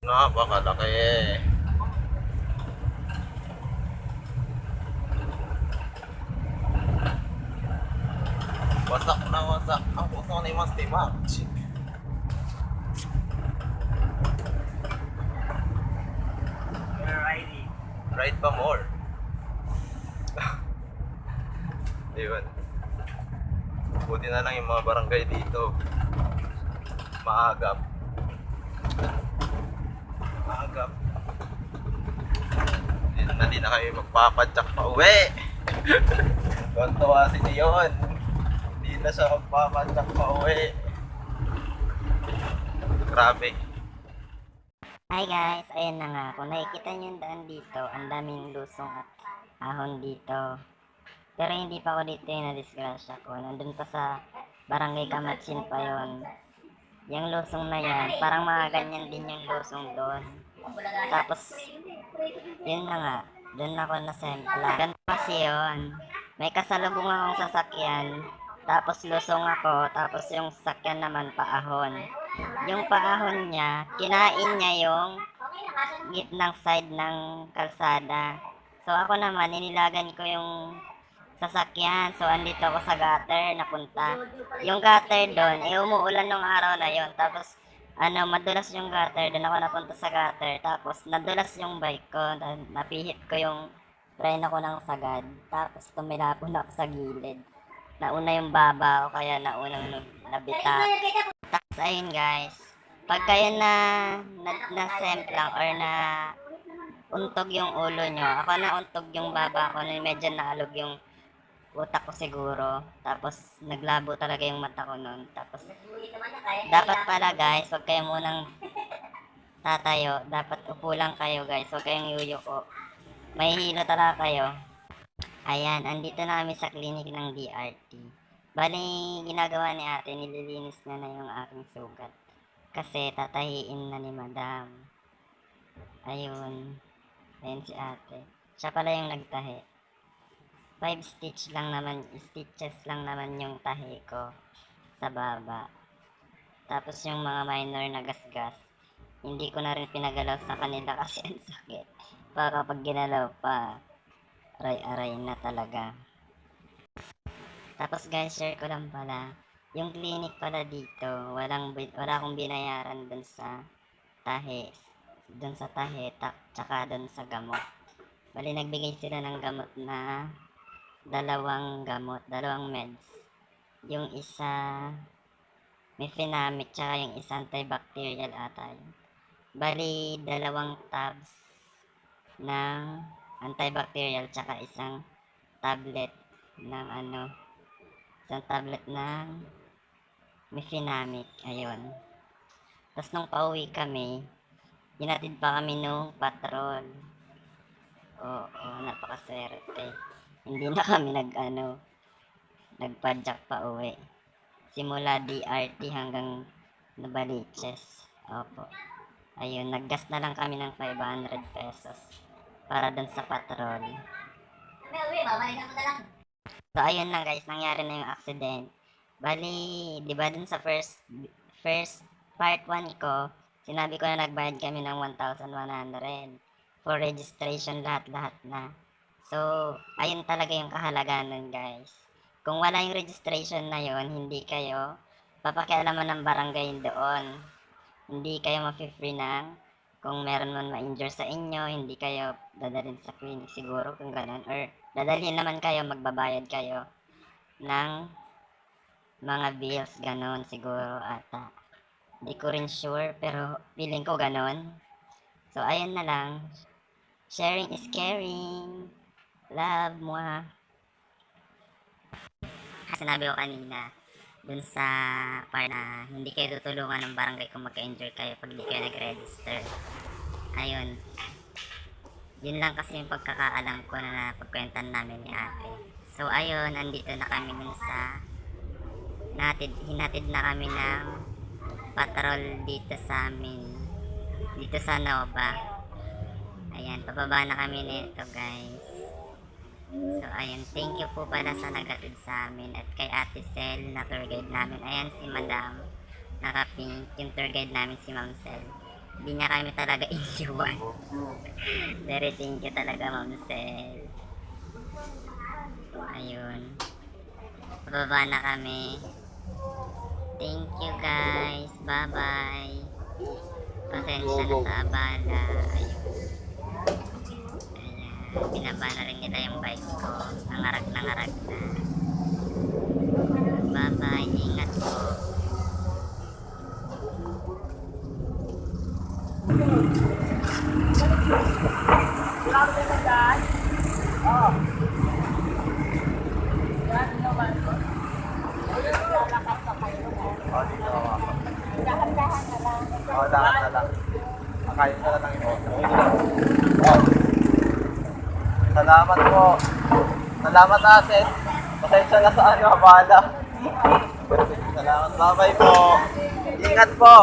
Napakalaki eh. Wasak na wasak. Ang puso ni Mas Timachi. Ride pa more. Ayun. Buti na lang yung mga barangay dito. Maagap. Maagap. Hindi na kayo magpapadyak pa uwi. Tuwa si Dion. Hindi na siya magpapadyak pa uwi. Grabe. Hi guys, ayan na nga. Kung nakikita nyo yung daan dito, ang daming lusong at ahon dito. Pero hindi pa ako dito yung nadisgrasya ko. Nandun pa sa Barangay Kamatsin pa yon. Yung lusong na yan, parang mga ganyan din yung lusong doon. Tapos, yun na nga. Doon ako nasempla. Ganito kasi yun. May kasalubong akong sasakyan. Tapos lusong ako. Tapos yung sasakyan naman paahon. Yung paahon niya, kinain niya yung gitnang side ng kalsada. So ako naman, inilagan ko yung sasakyan. So andito ako sa gutter, napunta. Yung gutter doon, umuulan nung araw na yon. Tapos madulas yung gutter, doon ako napunta sa gutter. Tapos nadulas yung bike ko, napihit ko yung train ako ng sagad. Tapos tumilapon ako sa gilid. Nauna yung baba o kaya naunang nabita. Tapos ayun guys, pag kayo na-semplang or na untog yung ulo nyo, ako na untog yung baba ko, medyo naalog yung utak ko siguro. Tapos naglabo talaga yung mata ko nun. Tapos dapat pala guys, wag kayo munang tatayo. Dapat upo lang kayo guys, wag kayong yuyuko. May hilo talaga kayo. Ayan, andito na kami sa clinic ng DRT. Bali, ginagawa ni ate, nililinis na yung aking sugat. Kasi tatahiin na ni madam. Ayun. Ayun si ate. Siya pala yung nagtahi. 5 stitches lang naman yung tahi ko sa baba. Tapos yung mga minor na gasgas, hindi ko na rin pinagalaw sa kanila kasi ang sakit. Baka pag ginalaw pa, aray-aray na talaga. Tapos guys, share ko lang pala, yung clinic pala dito, wala akong binayaran dun sa tahi, tsaka dun sa gamot. Bali nagbigay sila ng gamot na dalawang meds. Yung isa mefenamic tsaka yung isa antibacterial ata yun. Bali dalawang tabs ng antibacterial tsaka isang tablet ng isang tablet ng mefenamic. Ayun. Tapos nung pauwi kami, hinatid pa kami nung patrol. Oo, napakaswerte. Hindi na kami nagpadyak pa uwi. Simula DRT hanggang Novaliches. Opo. Ayun, naggas na lang kami ng 500 pesos para dun sa patrol. So, ayun lang guys, nangyari na yung accident. Bali, di ba dun sa first part 1 ko, sinabi ko na nagbayad kami ng 1,100 for registration lahat-lahat na. So, ayun talaga yung kahalagaan nun guys. Kung wala yung registration na yon, hindi kayo papakialaman ng barangay doon. Hindi kayo mafe-free ng kung meron man ma-injure sa inyo, hindi kayo dadalhin sa clinic siguro kung ganun. Or dadalhin naman kayo, magbabayad kayo ng mga bills, ganun siguro ata. Hindi ko rin sure, pero feeling ko ganun. So, ayun na lang. Sharing is caring. Love mo ha. Sinabi ko kanina, dun sa part na hindi kayo tutulungan ng barangay kung magka-injure kayo pag di kayo nag-register. Ayun. Yun lang kasi yung pagkakaalam ko na napagkwentan namin ni ate. So ayun, andito na kami dun sa hinatid na kami ng patrol dito sa amin. Dito sa Nova. Ayan, pababa na kami nito guys. So ayun, thank you po pala sa nagatid sa amin at kay Ate Sel na tour guide namin. Ayan si Madam, naka-pink, yung tour guide namin si Ma'am Sel. Hindi niya kami talaga iiwan. Very thank you talaga, Ma'am Sel. Ayun. Bababa na kami. Thank you guys. Bye-bye. Pasensya na sa abala. Ayun. Ayan. Binaba na rin nila yung bike ko. Nangarag na. Bye-bye. Ingat po. Oh, dito ako. Dahan-dahan na lang. Oh, dahan na lang. Akayin ka lang ng imoto. Oh. Salamat po. Salamat asin. Pasensya na sa ano, abala. Salamat, bye-bye po. Ingat po.